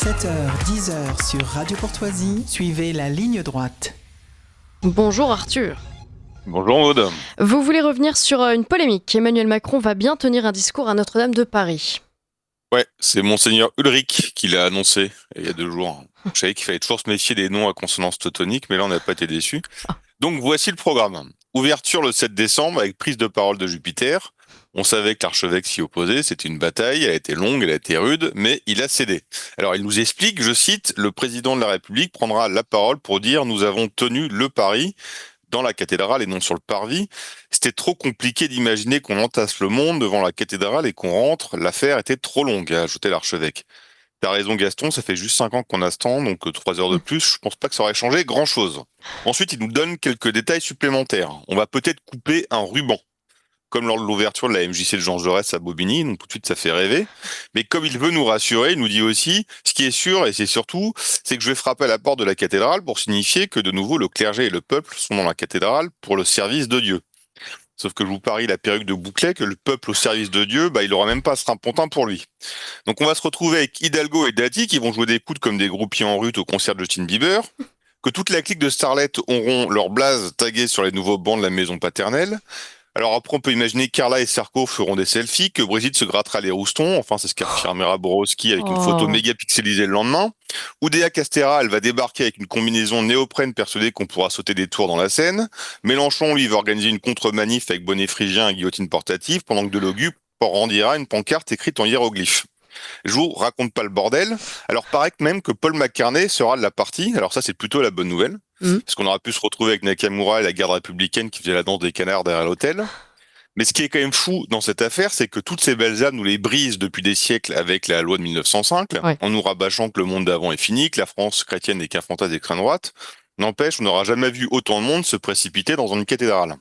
7h-10h sur Radio Courtoisie, suivez la ligne droite. Bonjour Arthur. Bonjour Maud. Vous voulez revenir sur une polémique. Emmanuel Macron va bien tenir un discours à Notre-Dame de Paris. Ouais, c'est Monseigneur Ulrich qui l'a annoncé il y a 2 jours. Je savais qu'il fallait toujours se méfier des noms à consonance teutonique, mais là on n'a pas été déçus. Donc voici le programme. Ouverture le 7 décembre avec prise de parole de Jupiter. On savait que l'archevêque s'y opposait, c'était une bataille, elle a été longue, elle a été rude, mais il a cédé. Alors il nous explique, je cite, le président de la République prendra la parole pour dire nous avons tenu le pari dans la cathédrale et non sur le parvis. C'était trop compliqué d'imaginer qu'on entasse le monde devant la cathédrale et qu'on rentre, l'affaire était trop longue, a ajouté l'archevêque. T'as raison Gaston, ça fait juste 5 ans qu'on a ce temps, donc 3 heures de plus, je pense pas que ça aurait changé grand-chose. Ensuite, il nous donne quelques détails supplémentaires. On va peut-être couper un ruban, comme lors de l'ouverture de la MJC de Jean Jaurès à Bobigny, donc tout de suite ça fait rêver. Mais comme il veut nous rassurer, il nous dit aussi, ce qui est sûr, et c'est surtout, c'est que je vais frapper à la porte de la cathédrale pour signifier que de nouveau le clergé et le peuple sont dans la cathédrale pour le service de Dieu. Sauf que je vous parie la perruque de Bouclet, que le peuple au service de Dieu, il aura même pas strapontin pour lui. Donc on va se retrouver avec Hidalgo et Dati qui vont jouer des coudes comme des groupies en rut au concert de Justin Bieber, que toute la clique de Starlet auront leur blaze tagué sur les nouveaux bancs de la maison paternelle. Alors après, on peut imaginer que Carla et Sarko feront des selfies, que Brigitte se grattera les roustons, enfin c'est ce qu'affirmera Borowski avec une photo méga pixelisée le lendemain. Oudéa Castéra, elle va débarquer avec une combinaison néoprène persuadée qu'on pourra sauter des tours dans la Seine. Mélenchon, lui, va organiser une contre-manif avec bonnet phrygien et guillotine portative, pendant que Delogu brandira une pancarte écrite en hiéroglyphes. Je vous raconte pas le bordel. Alors paraît que même que Paul McCartney sera de la partie, alors ça c'est plutôt la bonne nouvelle. Parce qu'on aura pu se retrouver avec Nakamura et la garde républicaine qui faisait la danse des canards derrière l'hôtel. Mais ce qui est quand même fou dans cette affaire, c'est que toutes ces belles âmes nous les brisent depuis des siècles avec la loi de 1905, en nous rabâchant que le monde d'avant est fini, que la France chrétienne n'est qu'un fantasme d'extrême droite. N'empêche, on n'aura jamais vu autant de monde se précipiter dans une cathédrale.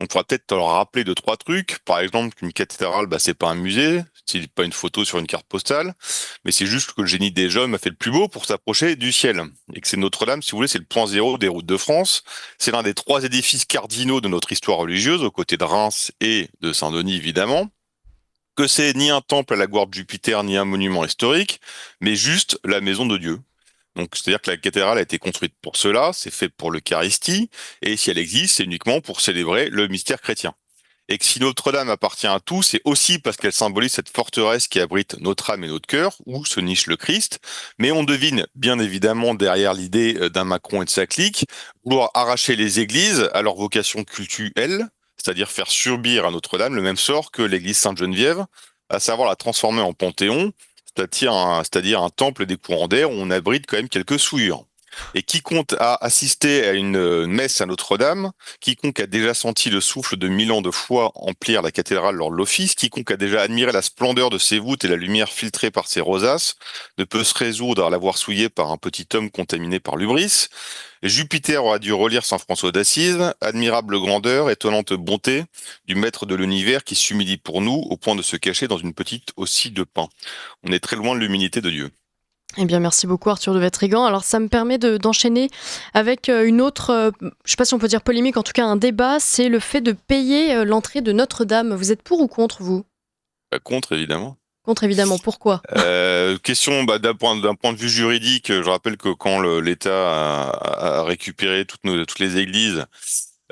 On pourra peut-être leur rappeler 2-3 trucs. Par exemple, qu'une cathédrale, c'est pas un musée, c'est pas une photo sur une carte postale, mais c'est juste que le génie des hommes a fait le plus beau pour s'approcher du ciel. Et que c'est Notre-Dame, si vous voulez, c'est le point zéro des routes de France. C'est l'un des 3 édifices cardinaux de notre histoire religieuse, aux côtés de Reims et de Saint-Denis, évidemment. Que c'est ni un temple à la gloire de Jupiter, ni un monument historique, mais juste la maison de Dieu. Donc, c'est-à-dire que la cathédrale a été construite pour cela, c'est fait pour l'Eucharistie, et si elle existe, c'est uniquement pour célébrer le mystère chrétien. Et que si Notre-Dame appartient à tous, c'est aussi parce qu'elle symbolise cette forteresse qui abrite notre âme et notre cœur, où se niche le Christ. Mais on devine, bien évidemment, derrière l'idée d'un Macron et de sa clique, vouloir arracher les églises à leur vocation cultuelle, c'est-à-dire faire subir à Notre-Dame le même sort que l'église Sainte-Geneviève, à savoir la transformer en panthéon, c'est-à-dire un temple des courants d'air où on abrite quand même quelques souillures. Et quiconque a assisté à une messe à Notre-Dame, quiconque a déjà senti le souffle de 1000 ans de foi emplir la cathédrale lors de l'office, quiconque a déjà admiré la splendeur de ses voûtes et la lumière filtrée par ses rosaces, ne peut se résoudre à l'avoir souillée par un petit homme contaminé par l'hubris. Jupiter aura dû relire Saint François d'Assise, admirable grandeur, étonnante bonté du maître de l'univers qui s'humilie pour nous au point de se cacher dans une petite hostie de pain. On est très loin de l'humilité de Dieu. Eh bien, merci beaucoup Arthur de Vatrigan. Alors, ça me permet d'enchaîner avec une autre, je ne sais pas si on peut dire polémique, en tout cas un débat, c'est le fait de payer l'entrée de Notre-Dame. Vous êtes pour ou contre, vous ? Contre, évidemment. Contre, évidemment. Pourquoi ? Question d'un point de vue juridique, je rappelle que quand l'État a récupéré toutes les églises,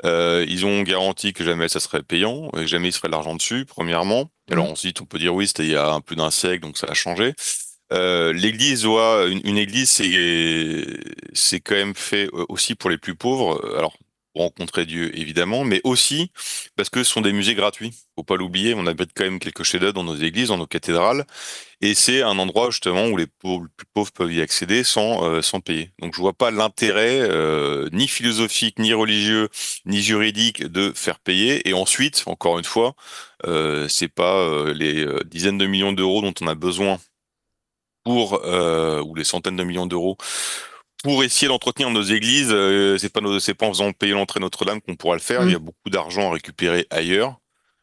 ils ont garanti que jamais ça serait payant, et que jamais il serait de l'argent dessus, premièrement. Alors ensuite, on peut dire oui, c'était il y a un peu d'un siècle, donc ça a changé. L'église une église, c'est quand même fait aussi pour les plus pauvres. Alors pour rencontrer Dieu évidemment, mais aussi parce que ce sont des musées gratuits. Faut pas l'oublier, on abrite quand même quelques chefs-d'œuvre dans nos églises, dans nos cathédrales, et c'est un endroit justement où les plus pauvres peuvent y accéder sans payer. Donc je vois pas l'intérêt ni philosophique, ni religieux, ni juridique de faire payer. Et ensuite, encore une fois, c'est pas les dizaines de millions d'euros dont on a besoin ou les centaines de millions d'euros pour essayer d'entretenir nos églises, c'est pas en faisant payer l'entrée Notre-Dame qu'on pourra le faire. Il y a beaucoup d'argent à récupérer ailleurs,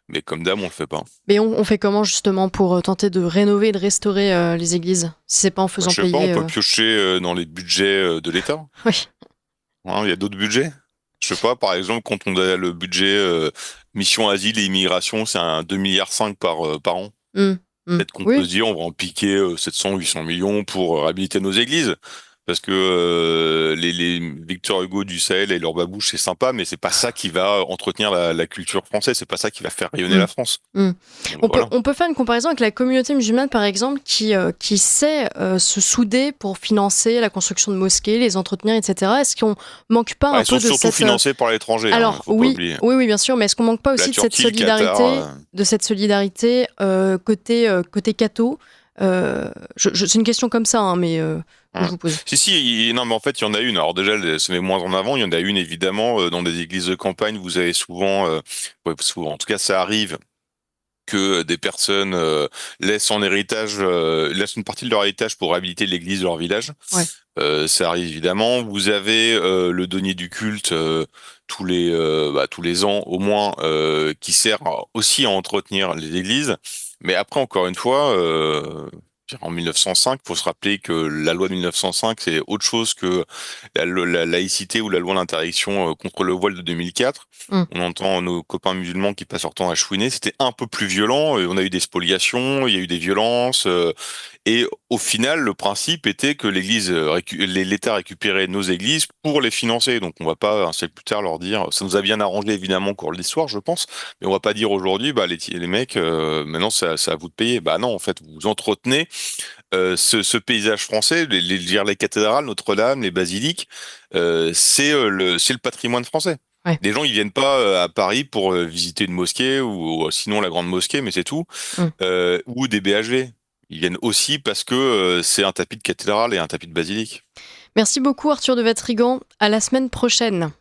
mais comme d'hab, on le fait pas. Mais on fait comment justement pour tenter de rénover et de restaurer les églises, si c'est pas en faisant payer Je sais pas, on peut piocher dans les budgets de l'État. Oui. Il y a d'autres budgets. Je sais pas, par exemple, quand on a le budget mission asile et immigration, c'est un 2,5 milliards par an. Peut-être qu'on peut Oui. se dire, on va en piquer 700, 800 millions pour réhabiliter nos églises. Parce que les Victor Hugo du Sahel et leur babouche, c'est sympa, mais c'est pas ça qui va entretenir la culture française. C'est pas ça qui va faire rayonner Mm. la France. Mm. Donc voilà. On peut faire une comparaison avec la communauté musulmane, par exemple, qui sait se souder pour financer la construction de mosquées, les entretenir, etc. Est-ce qu'on manque pas un Ils sont peu de surtout cette... financés par l'étranger, Alors, faut pas oublier. oui, bien sûr, mais est-ce qu'on manque pas La aussi de cette Turquie, le Qatar. solidarité côté catho c'est une question comme ça, hein, mais que je vous pose. Si, non, mais en fait, il y en a une. Alors déjà, elle se met moins en avant. Il y en a une, évidemment, dans des églises de campagne. Vous avez souvent, ouais, souvent, en tout cas, ça arrive que des personnes laissent une partie de leur héritage pour réhabiliter l'église de leur village. Ouais. Ça arrive évidemment. Vous avez le denier du culte tous les ans au moins qui sert aussi à entretenir les églises. Mais après, encore une fois, en 1905, faut se rappeler que la loi de 1905, c'est autre chose que la laïcité ou la loi d'interdiction contre le voile de 2004. Mm. On entend nos copains musulmans qui passent leur temps à chouiner. C'était un peu plus violent. On a eu des spoliations, il y a eu des violences. Et au final, le principe était que l'État récupérait nos églises pour les financer. Donc on va pas un siècle plus tard leur dire, ça nous a bien arrangé évidemment au cours de l'histoire, je pense, mais on va pas dire aujourd'hui, les mecs, maintenant c'est à vous de payer. Bah non, en fait, vous entretenez ce paysage français, les cathédrales, Notre-Dame, les basiliques, c'est le patrimoine français. Ouais. Les gens, ils viennent pas à Paris pour visiter une mosquée ou sinon la grande mosquée, mais c'est tout, Mm. ou des BHV. Ils viennent aussi parce que c'est un tapis de cathédrale et un tapis de basilique. Merci beaucoup Arthur de Vatrigan. À la semaine prochaine.